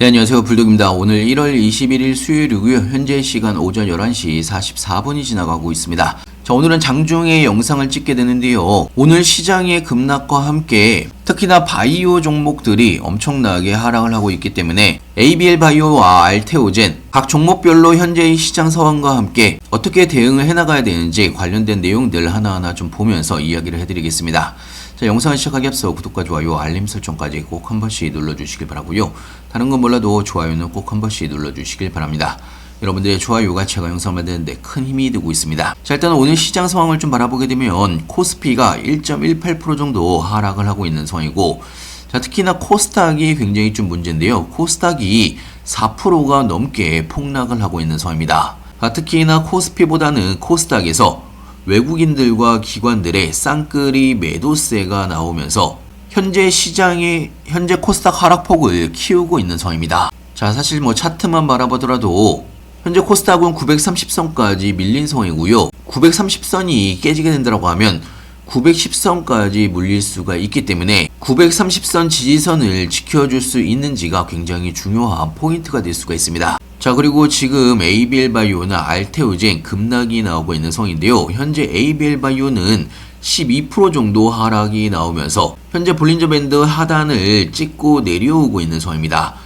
네, 안녕하세요. 불독입니다. 오늘 1월 21일 수요일이고요. 현재 시간 오전 11시 44분이 지나가고 있습니다. 자, 오늘은 장중에 영상을 찍게 되는데요. 오늘 시장의 급락과 함께 특히나 바이오 종목들이 엄청나게 하락을 하고 있기 때문에 ABL 바이오와 알테오젠 각 종목별로 현재의 시장 상황과 함께 어떻게 대응을 해나가야 되는지 관련된 내용들 하나하나 좀 보면서 이야기를 해드리겠습니다. 자, 영상을 시작하기 앞서 구독과 좋아요, 알림 설정까지 꼭 한 번씩 눌러주시길 바라고요. 다른 건 몰라도 좋아요는 꼭 한 번씩 눌러주시길 바랍니다. 여러분들의 좋아요가 제가 영상 만드는데 큰 힘이 되고 있습니다. 자, 일단 오늘 시장 상황을 좀 바라보게 되면 코스피가 1.18% 정도 하락을 하고 있는 상황이고, 자, 특히나 코스닥이 굉장히 좀 문제인데요. 코스닥이 4%가 넘게 폭락을 하고 있는 상황입니다. 자, 특히나 코스피보다는 코스닥에서 외국인들과 기관들의 쌍끌이 매도세가 나오면서 현재 코스닥 하락폭을 키우고 있는 상황입니다. 자, 사실 차트만 바라보더라도 현재 코스닥은 930선까지 밀린 상황이고요. 930선이 깨지게 된다고 하면 910선까지 물릴 수가 있기 때문에 930선 지지선을 지켜줄 수 있는지가 굉장히 중요한 포인트가 될 수가 있습니다. 자, 그리고 지금 ABL 바이오나 알테오젠 급락이 나오고 있는 상황인데요. 현재 ABL 바이오는 12% 정도 하락이 나오면서 현재 볼린저 밴드 하단을 찍고 내려오고 있는 상황입니다.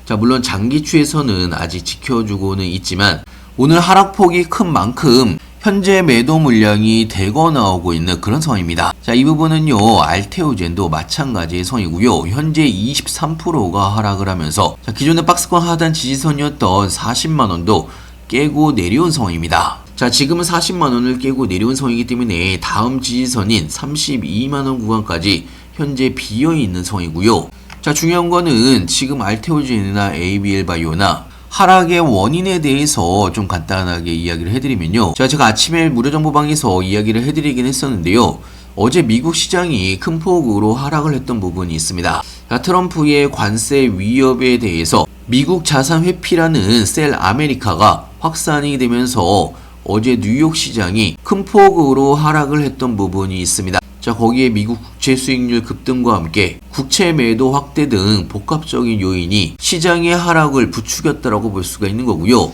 자, 물론 장기추에서는 아직 지켜주고는 있지만 오늘 하락폭이 큰 만큼 현재 매도 물량이 대거 나오고 있는 그런 상황입니다. 자, 이 부분은요, 알테오젠도 마찬가지의 상황이고요. 현재 23%가 하락을 하면서 자, 기존의 박스권 하단 지지선이었던 40만원도 깨고 내려온 상황입니다. 자, 지금은 40만원을 깨고 내려온 상황이기 때문에 다음 지지선인 32만원 구간까지 현재 비어있는 상황이고요. 자, 중요한 거는 지금 알테오젠이나 ABL 바이오나 하락의 원인에 대해서 좀 간단하게 이야기를 해드리면요. 제가 아침에 무료정보방에서 이야기를 해드리긴 했었는데요. 어제 미국 시장이 큰 폭으로 하락을 했던 부분이 있습니다. 자, 트럼프의 관세 위협에 대해서 미국 자산 회피라는 셀 아메리카가 확산이 되면서 어제 뉴욕 시장이 큰 폭으로 하락을 했던 부분이 있습니다. 자, 거기에 미국 국채 수익률 급등과 함께 국채 매도 확대 등 복합적인 요인이 시장의 하락을 부추겼다라고 볼 수가 있는 거고요.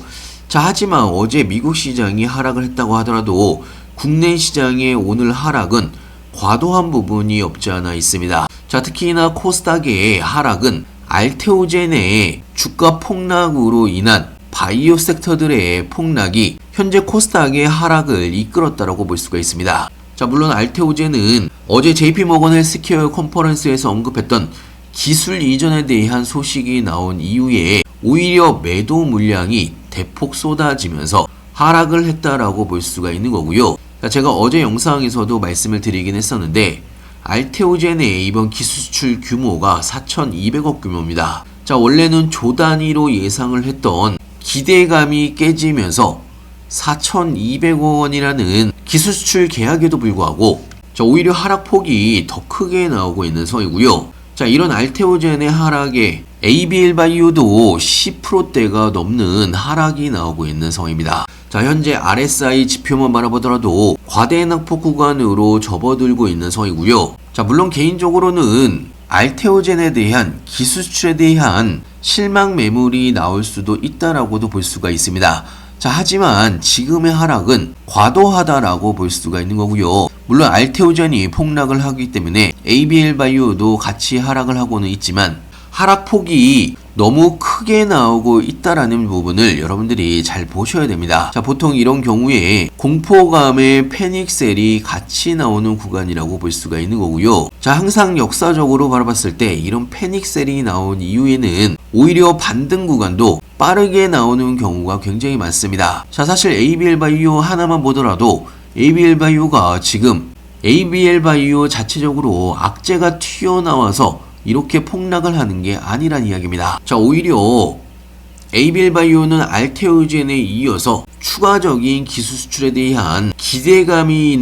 자, 하지만 어제 미국 시장이 하락을 했다고 하더라도 국내 시장의 오늘 하락은 과도한 부분이 없지 않아 있습니다. 자, 특히나 코스닥의 하락은 알테오젠의 주가 폭락으로 인한 바이오 섹터들의 폭락이 현재 코스닥의 하락을 이끌었다라고 볼 수가 있습니다. 자, 물론 알테오젠은 어제 JP모건 헬스케어 컨퍼런스에서 언급했던 기술 이전에 대한 소식이 나온 이후에 오히려 매도 물량이 대폭 쏟아지면서 하락을 했다라고 볼 수가 있는 거고요. 자, 제가 어제 영상에서도 말씀을 드리긴 했었는데 알테오젠의 이번 기술 수출 규모가 4,200억 규모입니다. 자, 원래는 조 단위로 예상을 했던 기대감이 깨지면서 4,200억 원이라는 기술 수출 계약에도 불구하고 자, 오히려 하락폭이 더 크게 나오고 있는 상황이고요. 자, 이런 알테오젠의 하락에 ABL 바이오도 10%대가 넘는 하락이 나오고 있는 상황입니다. 자, 현재 RSI 지표만 바라보더라도 과대한 낙폭 구간으로 접어들고 있는 상황이고요. 자, 물론 개인적으로는 알테오젠에 대한 기술 수출에 대한 실망 매물이 나올 수도 있다라고도 볼 수가 있습니다. 자, 하지만 지금의 하락은 과도하다라고 볼 수가 있는 거고요. 물론 알테오젠이 폭락을 하기 때문에 ABL 바이오도 같이 하락을 하고는 있지만 하락폭이 너무 크게 나오고 있다라는 부분을 여러분들이 잘 보셔야 됩니다. 자, 보통 이런 경우에 공포감의 패닉셀이 같이 나오는 구간이라고 볼 수가 있는 거고요. 자, 항상 역사적으로 바라봤을 때 이런 패닉셀이 나온 이후에는 오히려 반등 구간도 빠르게 나오는 경우가 굉장히 많습니다. 자, 사실 ABL 바이오 하나만 보더라도 ABL 바이오가 지금 ABL 바이오 자체적으로 악재가 튀어나와서 이렇게 폭락을 하는 게 아니란 이야기입니다. 자, 오히려 ABL 바이오는 알테오젠에 이어서 추가적인 기술 수출에 대한 기대감이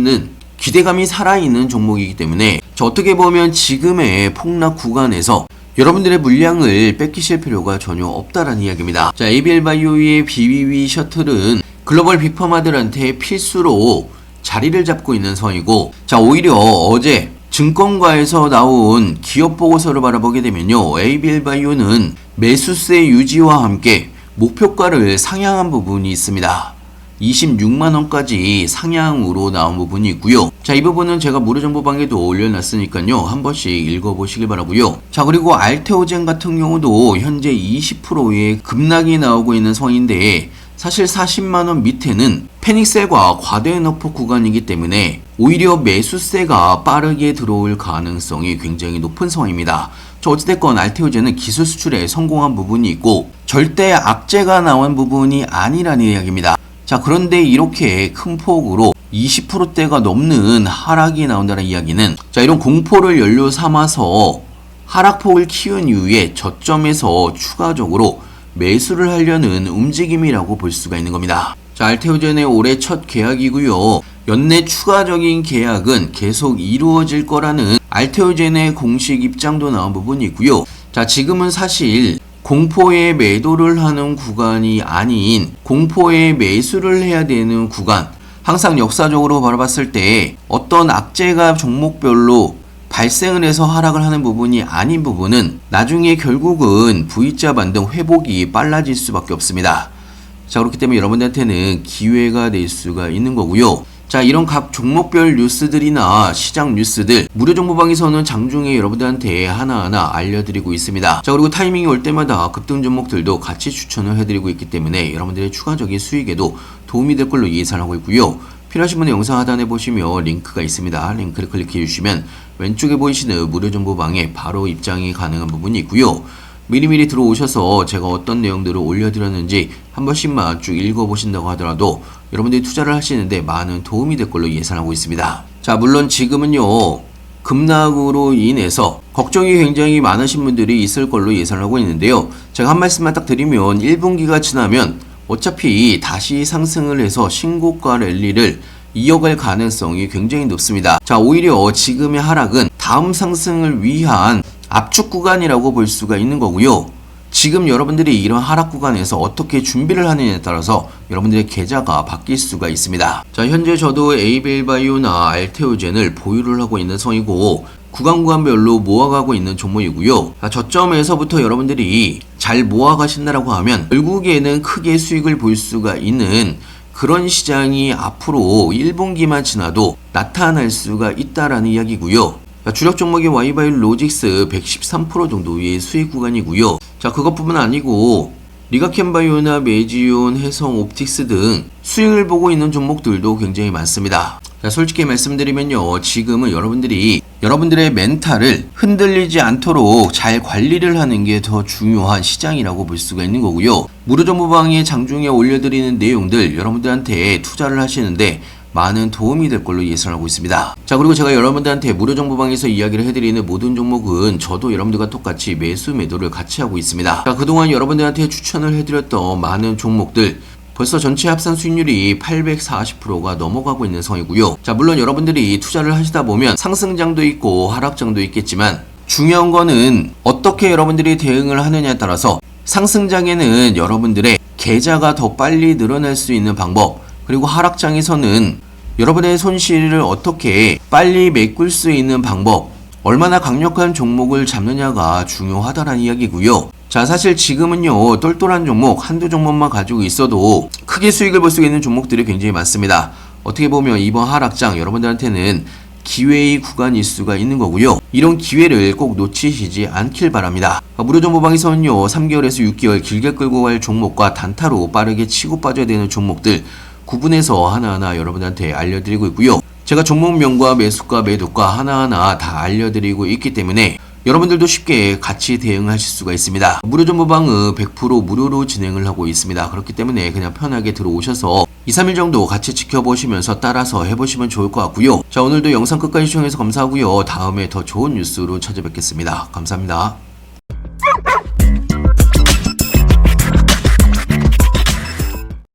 살아있는 종목이기 때문에 자, 어떻게 보면 지금의 폭락 구간에서 여러분들의 물량을 뺏기실 필요가 전혀 없다라는 이야기입니다. 자, ABL 바이오의 BBB 셔틀은 글로벌 빅파마들한테 필수로 자리를 잡고 있는 상황이고, 자, 오히려 어제 증권가에서 나온 기업 보고서를 바라보게 되면요. ABL바이오는 매수세 유지와 함께 목표가를 상향한 부분이 있습니다. 26만원까지 상향으로 나온 부분이 있고요. 자, 이 부분은 제가 무료정보방에도 올려놨으니까요. 한 번씩 읽어보시길 바라고요. 자, 그리고 알테오젠 같은 경우도 현재 20%의 급락이 나오고 있는 상황인데 사실 40만원 밑에는 패닉셀과 과대너프 구간이기 때문에 오히려 매수세가 빠르게 들어올 가능성이 굉장히 높은 상황입니다. 어찌됐건 알테오젠은 기술 수출에 성공한 부분이 있고 절대 악재가 나온 부분이 아니라는 이야기입니다. 자, 그런데 이렇게 큰 폭으로 20%대가 넘는 하락이 나온다는 이야기는 자, 이런 공포를 연료 삼아서 하락폭을 키운 이후에 저점에서 추가적으로 매수를 하려는 움직임이라고 볼 수가 있는 겁니다. 자, 알테오젠의 올해 첫 계약이고요. 연내 추가적인 계약은 계속 이루어질 거라는 알테오젠의 공식 입장도 나온 부분이 있고요. 자, 지금은 사실 공포에 매도를 하는 구간이 아닌 공포에 매수를 해야 되는 구간. 항상 역사적으로 바라봤을 때 어떤 악재가 종목별로 발생을 해서 하락을 하는 부분이 아닌 부분은 나중에 결국은 V자 반등 회복이 빨라질 수밖에 없습니다. 자, 그렇기 때문에 여러분들한테는 기회가 될 수가 있는 거고요. 자, 이런 각 종목별 뉴스들이나 시장 뉴스들 무료 정보방에서는 장중에 여러분들한테 하나하나 알려드리고 있습니다. 자, 그리고 타이밍이 올 때마다 급등 종목들도 같이 추천을 해드리고 있기 때문에 여러분들의 추가적인 수익에도 도움이 될 걸로 예상하고 있고요. 필요하신 분은 영상 하단에 보시면 링크가 있습니다. 링크를 클릭해 주시면 왼쪽에 보이시는 무료 정보방에 바로 입장이 가능한 부분이 있고요. 미리미리 들어오셔서 제가 어떤 내용들을 올려드렸는지 한 번씩만 쭉 읽어보신다고 하더라도 여러분들이 투자를 하시는데 많은 도움이 될 걸로 예상하고 있습니다. 자, 물론 지금은요, 급락으로 인해서 걱정이 굉장히 많으신 분들이 있을 걸로 예상하고 있는데요. 제가 한 말씀만 딱 드리면 1분기가 지나면 어차피 다시 상승을 해서 신고가 랠리를 이어갈 가능성이 굉장히 높습니다. 자, 오히려 지금의 하락은 다음 상승을 위한 압축 구간이라고 볼 수가 있는 거고요. 지금 여러분들이 이런 하락 구간에서 어떻게 준비를 하느냐에 따라서 여러분들의 계좌가 바뀔 수가 있습니다. 자, 현재 저도 ABL바이오나 알테오젠을 보유를 하고 있는 상황이고 구간별로 모아가고 있는 종목이고요. 자, 저점에서부터 여러분들이 잘 모아가신다라고 하면 결국에는 크게 수익을 볼 수가 있는 그런 시장이 앞으로 1분기만 지나도 나타날 수가 있다라는 이야기고요. 자, 주력 종목의 Y바이오 로직스 113% 정도의 수익 구간이고요. 자, 그것뿐만 아니고 리가켄바이오나 메지온, 해성 옵틱스 등 수익을 보고 있는 종목들도 굉장히 많습니다. 자, 솔직히 말씀드리면요, 지금은 여러분들의 멘탈을 흔들리지 않도록 잘 관리를 하는 게 더 중요한 시장이라고 볼 수가 있는 거고요. 무료 정보방에 장중에 올려드리는 내용들 여러분들한테 투자를 하시는데 많은 도움이 될 걸로 예상하고 있습니다. 자, 그리고 제가 여러분들한테 무료 정보방에서 이야기를 해드리는 모든 종목은 저도 여러분들과 똑같이 매수 매도를 같이 하고 있습니다. 자, 그동안 여러분들한테 추천을 해드렸던 많은 종목들 벌써 전체 합산 수익률이 840%가 넘어가고 있는 상황이고요. 자, 물론 여러분들이 투자를 하시다 보면 상승장도 있고 하락장도 있겠지만 중요한 거는 어떻게 여러분들이 대응을 하느냐에 따라서 상승장에는 여러분들의 계좌가 더 빨리 늘어날 수 있는 방법, 그리고 하락장에서는 여러분의 손실을 어떻게 빨리 메꿀 수 있는 방법, 얼마나 강력한 종목을 잡느냐가 중요하다는 이야기고요. 자, 사실 지금은요, 똘똘한 종목 한두 종목만 가지고 있어도 크게 수익을 볼 수 있는 종목들이 굉장히 많습니다. 어떻게 보면 이번 하락장 여러분들한테는 기회의 구간일 수가 있는 거고요. 이런 기회를 꼭 놓치시지 않길 바랍니다. 무료 정보방에서는요, 3개월에서 6개월 길게 끌고 갈 종목과 단타로 빠르게 치고 빠져야 되는 종목들 구분해서 하나하나 여러분한테 알려드리고 있고요. 제가 종목명과 매수가, 매도가 하나하나 다 알려드리고 있기 때문에 여러분들도 쉽게 같이 대응하실 수가 있습니다. 무료 정보방은 100% 무료로 진행을 하고 있습니다. 그렇기 때문에 그냥 편하게 들어오셔서 2-3일 정도 같이 지켜보시면서 따라서 해보시면 좋을 것 같고요. 자, 오늘도 영상 끝까지 시청해서 감사하고요. 다음에 더 좋은 뉴스로 찾아뵙겠습니다. 감사합니다.